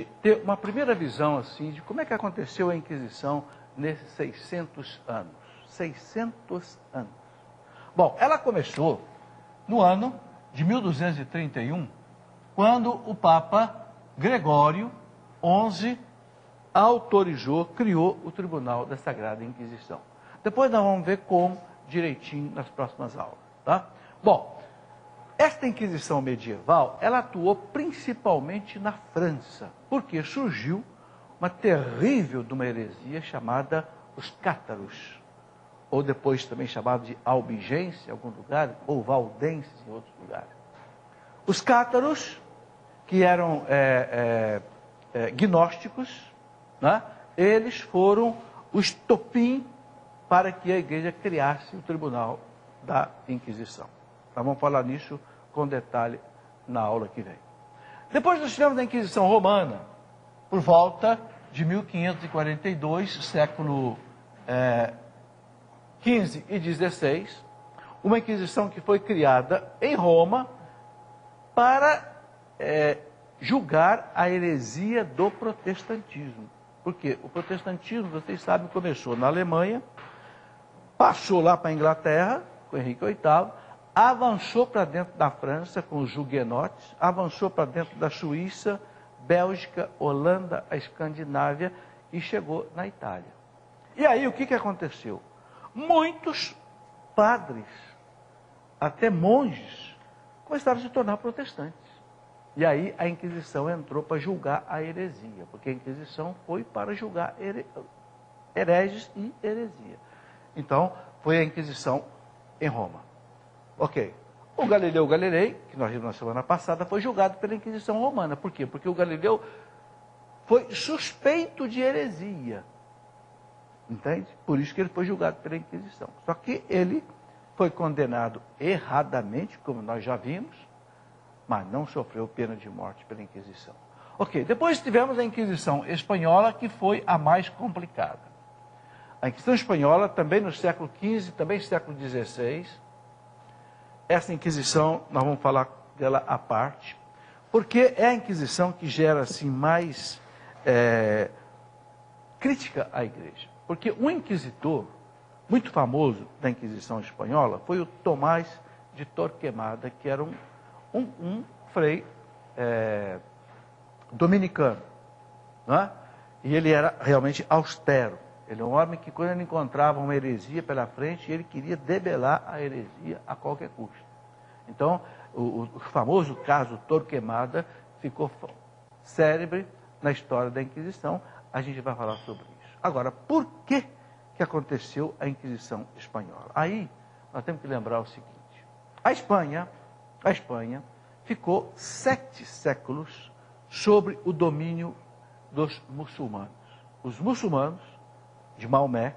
ter uma primeira visão assim de como é que aconteceu a Inquisição nesses 600 anos. 600 anos. Bom, ela começou no ano de 1231, quando o Papa Gregório XI criou o Tribunal da Sagrada Inquisição. Depois nós vamos ver como direitinho nas próximas aulas, tá? Bom, esta Inquisição medieval, ela atuou principalmente na França, porque surgiu uma terrível de uma heresia chamada os cátaros, ou depois também chamado de albigenses em alguns lugares, ou valdenses em outros lugares. Os cátaros, que eram gnósticos, né? Eles foram o estopim para que a igreja criasse o Tribunal da Inquisição. Nós vamos falar nisso com detalhe na aula que vem. Depois nós tivemos a Inquisição Romana, por volta de 1542, século XV e XVI, uma Inquisição que foi criada em Roma para julgar a heresia do protestantismo. Porque o protestantismo, vocês sabem, começou na Alemanha, passou lá para a Inglaterra, com Henrique VIII, avançou para dentro da França, com os huguenotes, avançou para dentro da Suíça, Bélgica, Holanda, a Escandinávia e chegou na Itália. E aí o que aconteceu? Muitos padres, até monges, começaram a se tornar protestantes. E aí a Inquisição entrou para julgar a heresia, porque a Inquisição foi para julgar hereges e heresia. Então, foi a Inquisição em Roma. Ok. O Galileu Galilei, que nós vimos na semana passada, foi julgado pela Inquisição Romana. Por quê? Porque o Galileu foi suspeito de heresia. Entende? Por isso que ele foi julgado pela Inquisição. Só que ele foi condenado erradamente, como nós já vimos, mas não sofreu pena de morte pela Inquisição. Ok, depois tivemos a Inquisição Espanhola, que foi a mais complicada. A Inquisição Espanhola, também no século XV, também no século XVI, essa Inquisição, nós vamos falar dela à parte, porque é a Inquisição que gera assim, mais crítica à Igreja. Porque um inquisitor muito famoso da Inquisição Espanhola foi o Tomás de Torquemada, que era um frei dominicano, né? E ele era realmente austero. Ele é um homem que, quando ele encontrava uma heresia pela frente, ele queria debelar a heresia a qualquer custo. Então, o famoso caso Torquemada ficou célebre na história da Inquisição. A gente vai falar sobre isso. Agora, por que aconteceu a Inquisição Espanhola? Aí, nós temos que lembrar o seguinte. A Espanha ficou 7 séculos sobre o domínio dos muçulmanos. Os muçulmanos de Maomé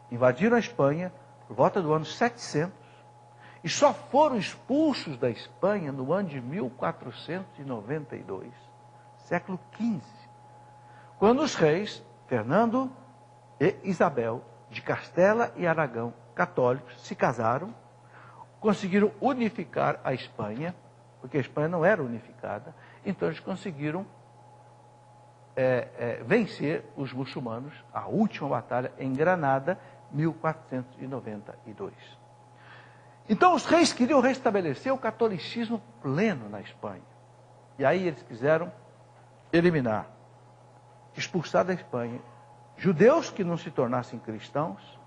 invadiram a Espanha por volta do ano 700 e só foram expulsos da Espanha no ano de 1492, século XV, quando os reis Fernando e Isabel de Castela e Aragão, católicos, se casaram, conseguiram unificar a Espanha, porque a Espanha não era unificada, então eles conseguiram vencer os muçulmanos, a última batalha em Granada, 1492. Então os reis queriam restabelecer o catolicismo pleno na Espanha. E aí eles quiseram eliminar, expulsar da Espanha, judeus que não se tornassem cristãos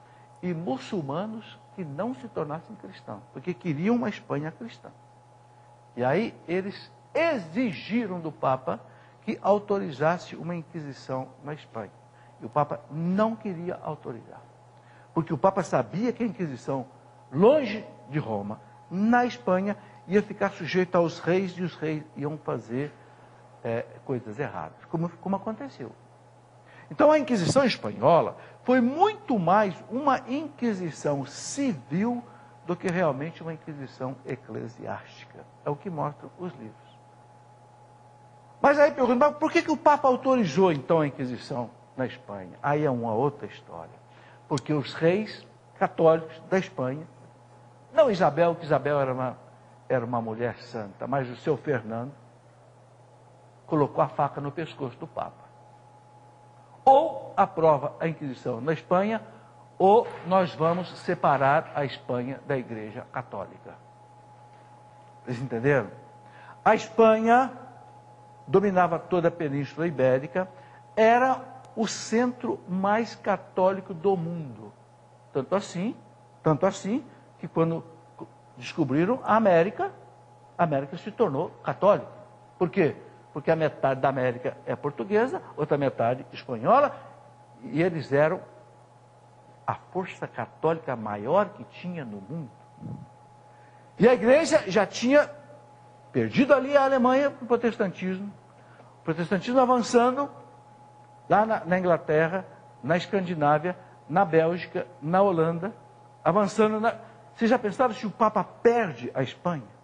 e muçulmanos que não se tornassem cristãos, porque queriam uma Espanha cristã. E aí eles exigiram do Papa que autorizasse uma Inquisição na Espanha. E o Papa não queria autorizar, porque o Papa sabia que a Inquisição, longe de Roma, na Espanha, ia ficar sujeita aos reis, e os reis iam fazer coisas erradas, como aconteceu. Então a Inquisição Espanhola foi muito mais uma Inquisição civil do que realmente uma Inquisição eclesiástica. É o que mostram os livros. Mas aí pergunta, por que o Papa autorizou então a Inquisição na Espanha? Aí é uma outra história. Porque os reis católicos da Espanha, não Isabel, que Isabel era uma mulher santa, mas o seu Fernando, colocou a faca no pescoço do Papa. Ou aprova a Inquisição na Espanha, ou nós vamos separar a Espanha da Igreja Católica. Vocês entenderam? A Espanha dominava toda a Península Ibérica, era o centro mais católico do mundo. Tanto assim que quando descobriram a América se tornou católica. Por quê? Porque a metade da América é portuguesa, outra metade espanhola, e eles eram a força católica maior que tinha no mundo. E a igreja já tinha perdido ali a Alemanha para o protestantismo avançando lá na Inglaterra, na Escandinávia, na Bélgica, na Holanda, avançando na... Vocês já pensaram se o Papa perde a Espanha?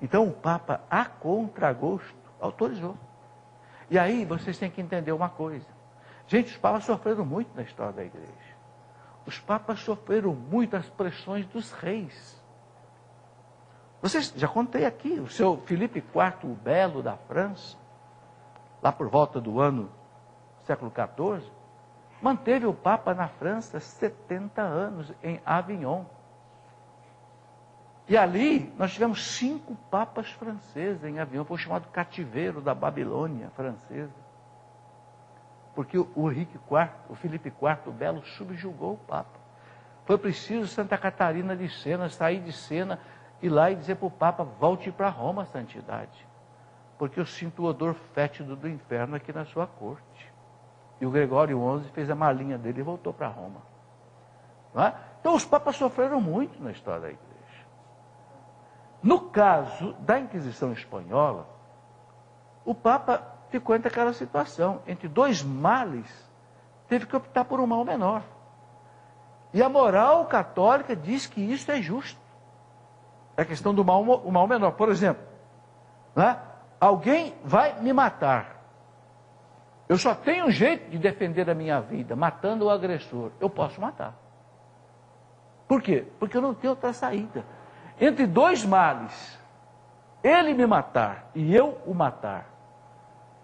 Então o Papa, a contragosto, autorizou. E aí vocês têm que entender uma coisa. Gente, os papas sofreram muito na história da igreja. Os papas sofreram muito as pressões dos reis. Vocês, já contei aqui, o seu Filipe IV, o Belo da França, lá por volta do século XIV, manteve o Papa na França 70 anos, em Avignon. E ali nós tivemos 5 papas franceses em Avignon, foi chamado cativeiro da Babilônia francesa. Porque o Henrique IV, o Filipe IV, o Belo, subjugou o Papa. Foi preciso Santa Catarina de Sena sair de Sena, ir lá e dizer para o Papa, volte para Roma, santidade. Porque eu sinto o odor fétido do inferno aqui na sua corte. E o Gregório XI fez a malinha dele e voltou para Roma. Não é? Então os papas sofreram muito na história da igreja. No caso da Inquisição Espanhola, o Papa ficou entre aquela situação, entre 2 males, teve que optar por um mal menor. E a moral católica diz que isso é justo. É a questão do o mal menor. Por exemplo, né? Alguém vai me matar. Eu só tenho um jeito de defender a minha vida, matando o agressor. Eu posso matar. Por quê? Porque eu não tenho outra saída. Entre 2 males, ele me matar e eu o matar,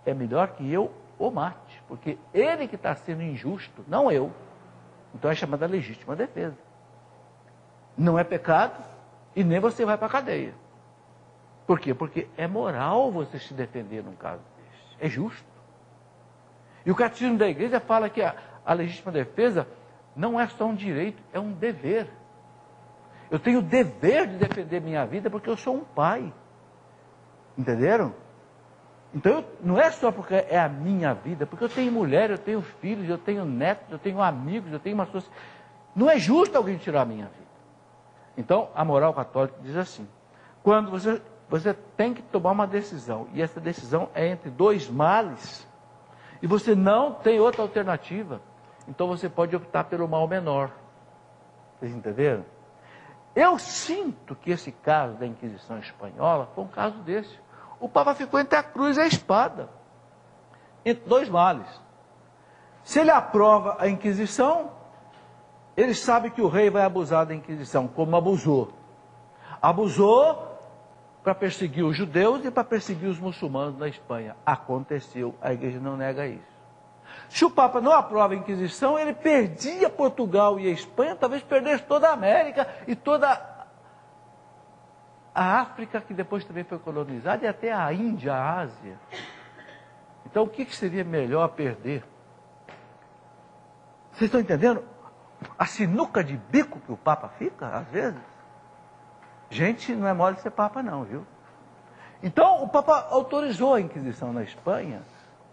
é melhor que eu o mate, porque ele que está sendo injusto, não eu. Então é chamada legítima defesa. Não é pecado e nem você vai para a cadeia. Por quê? Porque é moral você se defender num caso desse. É justo. E o catecismo da igreja fala que a legítima defesa não é só um direito, é um dever. Eu tenho o dever de defender minha vida porque eu sou um pai. Entenderam? Então, não é só porque é a minha vida, porque eu tenho mulher, eu tenho filhos, eu tenho netos, eu tenho amigos, eu tenho uma sociedade. Não é justo alguém tirar a minha vida. Então, a moral católica diz assim, quando você tem que tomar uma decisão, e essa decisão é entre 2 males, e você não tem outra alternativa, então você pode optar pelo mal menor. Vocês entenderam? Eu sinto que esse caso da Inquisição Espanhola foi um caso desse. O Papa ficou entre a cruz e a espada, entre 2 males. Se ele aprova a Inquisição, ele sabe que o rei vai abusar da Inquisição, como abusou. Abusou para perseguir os judeus e para perseguir os muçulmanos na Espanha. Aconteceu, a igreja não nega isso. Se o Papa não aprova a Inquisição, ele perdia Portugal e a Espanha, talvez perdesse toda a América e toda a África, que depois também foi colonizada, e até a Índia, a Ásia. Então, o que seria melhor perder? Vocês estão entendendo? A sinuca de bico que o Papa fica, às vezes. Gente, não é mole ser Papa não, viu? Então, o Papa autorizou a Inquisição na Espanha,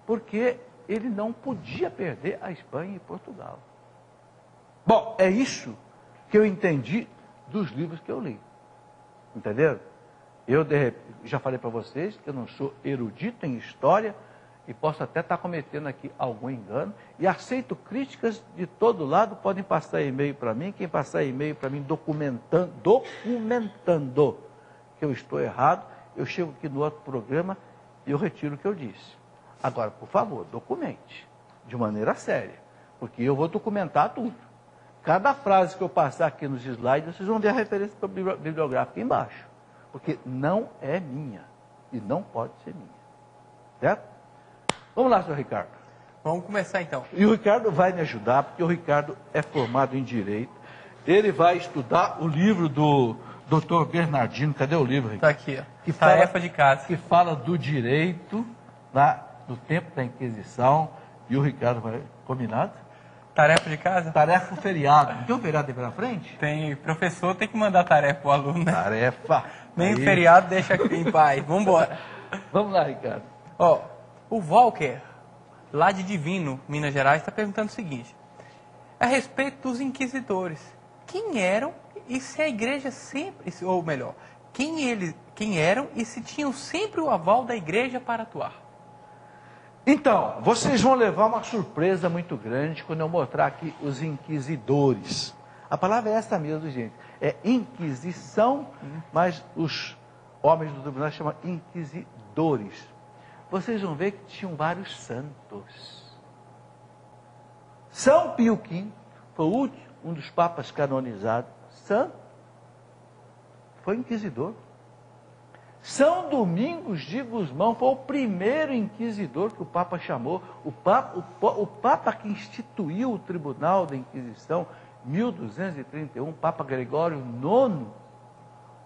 porque ele não podia perder a Espanha e Portugal. Bom, é isso que eu entendi dos livros que eu li. Entenderam? Eu já falei para vocês que eu não sou erudito em história e posso até estar cometendo aqui algum engano e aceito críticas de todo lado, podem passar e-mail para mim, quem passar e-mail para mim documentando que eu estou errado, eu chego aqui no outro programa e eu retiro o que eu disse. Agora, por favor, documente de maneira séria, porque eu vou documentar tudo. Cada frase que eu passar aqui nos slides, vocês vão ver a referência bibliográfica embaixo, porque não é minha. e não pode ser minha. Certo? Vamos lá, senhor Ricardo. Vamos começar então. E o Ricardo vai me ajudar, porque o Ricardo é formado em Direito. Ele vai estudar o livro do Dr. Bernardino. Cadê o livro, Está Ricardo? aqui, ó. Que Tarefa de casa. Que fala do direito lá do tempo da Inquisição. E o Ricardo vai... Combinado? Tarefa de casa? Tarefa feriado. Tem um feriado aí pela frente? Tem. Professor tem que mandar tarefa pro aluno, né? Tarefa. Nem o Aí. feriado deixa aqui em paz. Vamos embora. Vamos lá, Ricardo. Ó, o Walker, lá de Divino, Minas Gerais, está perguntando o seguinte. A respeito dos inquisidores. Quem eram e se a igreja sempre... Ou melhor, quem eram e se tinham sempre o aval da igreja para atuar? Então, vocês vão levar uma surpresa muito grande quando eu mostrar aqui os inquisidores. A palavra é essa mesmo, gente. É inquisição, mas os homens do tribunal chamam inquisidores. Vocês vão ver que tinham vários santos. São Pio V foi o último, um dos papas canonizados. Santo. Foi inquisidor. São Domingos de Gusmão foi o primeiro inquisidor que o Papa chamou. O Papa que instituiu o Tribunal da Inquisição, 1231, Papa Gregório IX,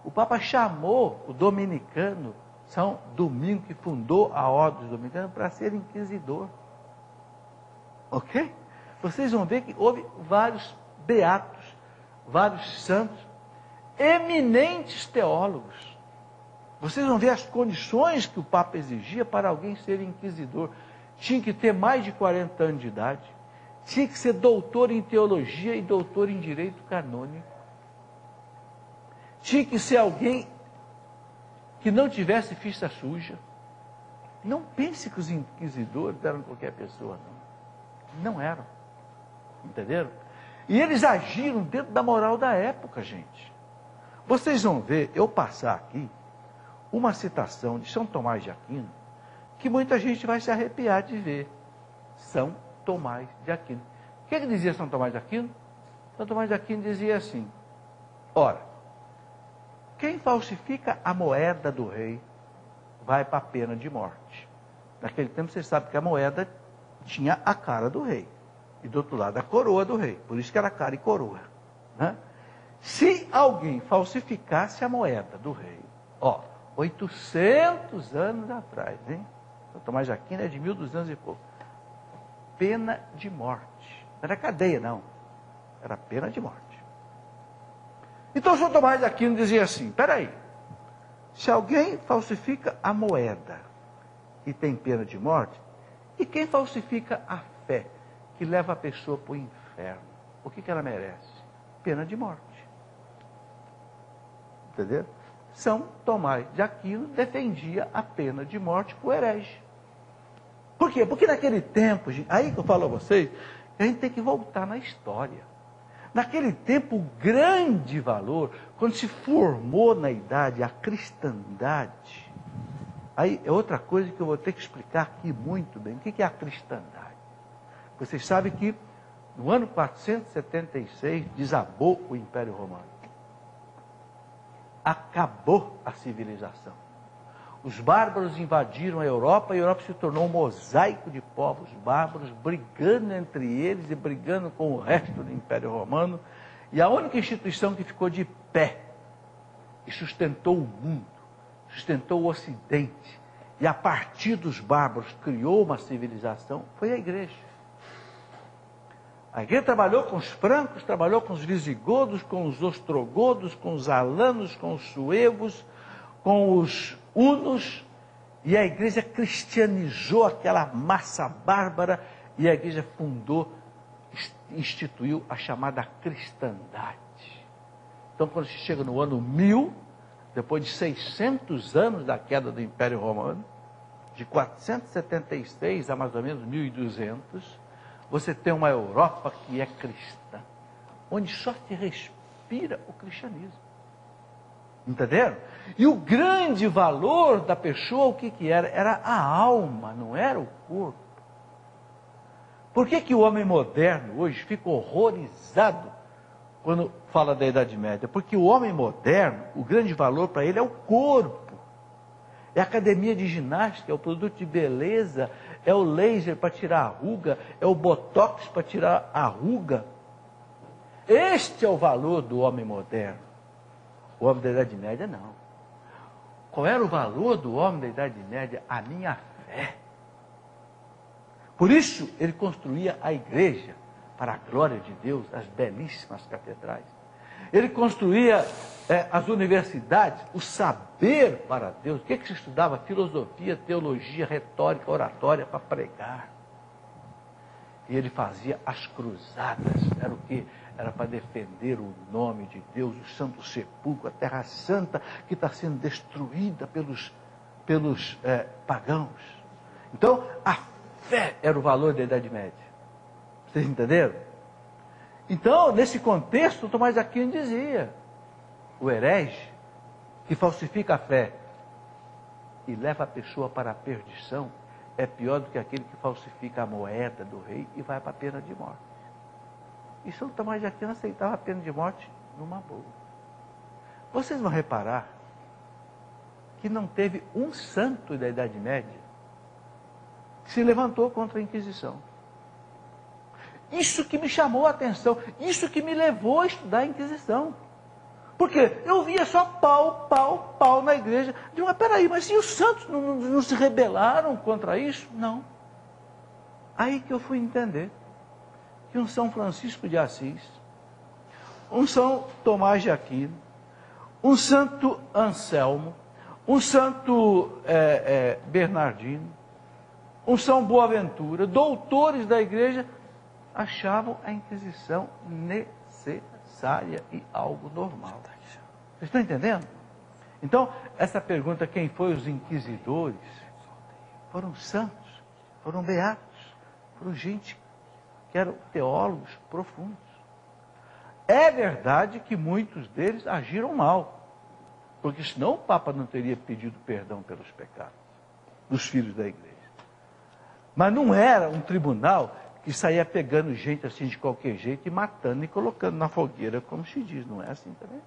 o Papa chamou o dominicano, São Domingo, que fundou a Ordem dos Dominicanos, para ser inquisidor. Ok? Vocês vão ver que houve vários beatos, vários santos, eminentes teólogos. Vocês vão ver as condições que o Papa exigia para alguém ser inquisidor. Tinha que ter mais de 40 anos de idade. Tinha que ser doutor em teologia e doutor em direito canônico. Tinha que ser alguém que não tivesse ficha suja. Não pense que os inquisidores eram qualquer pessoa, não. Não eram. Entenderam? E eles agiram dentro da moral da época, gente. Vocês vão ver, eu passar aqui, uma citação de São Tomás de Aquino, que muita gente vai se arrepiar de ver. São Tomás de Aquino. O que dizia São Tomás de Aquino? São Tomás de Aquino dizia assim: ora, quem falsifica a moeda do rei vai para a pena de morte. Naquele tempo você sabe que a moeda tinha a cara do rei. E do outro lado a coroa do rei. Por isso que era cara e coroa. Né? Se alguém falsificasse a moeda do rei, 800 anos atrás, hein? São Tomás de Aquino é de 1200 e pouco. Pena de morte. Não era cadeia, não. Era pena de morte. Então, São Tomás de Aquino dizia assim, peraí, se alguém falsifica a moeda e tem pena de morte, e quem falsifica a fé, que leva a pessoa para o inferno, o que ela merece? Pena de morte. Entendeu? São Tomás de Aquino defendia a pena de morte para o herege. Por quê? Porque naquele tempo, aí que eu falo a vocês, a gente tem que voltar na história. Naquele tempo, o grande valor, quando se formou na idade a cristandade, aí é outra coisa que eu vou ter que explicar aqui muito bem. O que é a cristandade? Vocês sabem que no ano 476 desabou o Império Romano. Acabou a civilização. Os bárbaros invadiram a Europa e a Europa se tornou um mosaico de povos bárbaros, brigando entre eles e brigando com o resto do Império Romano. E a única instituição que ficou de pé e sustentou o mundo, sustentou o Ocidente, e a partir dos bárbaros criou uma civilização, foi a igreja. A igreja trabalhou com os francos, trabalhou com os visigodos, com os ostrogodos, com os alanos, com os suevos, com os hunos, e a igreja cristianizou aquela massa bárbara, e a igreja fundou, instituiu a chamada cristandade. Então, quando se chega no ano 1000, depois de 600 anos da queda do Império Romano, de 476 a mais ou menos 1200, você tem uma Europa que é cristã, onde só se respira o cristianismo. Entenderam? E o grande valor da pessoa, o que era? Era a alma, não era o corpo. Por que o homem moderno hoje fica horrorizado quando fala da Idade Média? Porque o homem moderno, o grande valor para ele é o corpo. é a academia de ginástica, é o produto de beleza, é o laser para tirar a ruga, é o botox para tirar a ruga. Este é o valor do homem moderno. O homem da Idade Média, não. Qual era o valor do homem da Idade Média? A minha fé. Por isso, ele construía a igreja, para a glória de Deus, as belíssimas catedrais. Ele construía as universidades, o saber para Deus. O que se estudava? Filosofia, teologia, retórica, oratória, para pregar. E ele fazia as cruzadas. Era o quê? Era para defender o nome de Deus, o Santo Sepulcro, a Terra Santa, que está sendo destruída pelos pagãos. Então, a fé era o valor da Idade Média. Vocês entenderam? Então, nesse contexto, Tomás de Aquino dizia: o herege que falsifica a fé e leva a pessoa para a perdição é pior do que aquele que falsifica a moeda do rei e vai para a pena de morte. E São Tomás de Aquino aceitava a pena de morte numa boa. Vocês vão reparar que não teve um santo da Idade Média que se levantou contra a Inquisição. Isso que me chamou a atenção, isso que me levou a estudar a Inquisição. Porque eu via só pau na igreja. Digo, mas peraí, mas e os santos não se rebelaram contra isso? Não. Aí que eu fui entender que um São Francisco de Assis, um São Tomás de Aquino, um Santo Anselmo, um Santo Bernardino, um São Boaventura, doutores da igreja, achavam a Inquisição necessária e algo normal. Vocês estão entendendo? Então, essa pergunta, quem foi os inquisidores? Foram santos, foram beatos, foram gente que eram teólogos profundos. É verdade que muitos deles agiram mal, porque senão o Papa não teria pedido perdão pelos pecados dos filhos da igreja. Mas não era um tribunal que saía pegando gente assim de qualquer jeito e matando e colocando na fogueira, como se diz, não é assim também?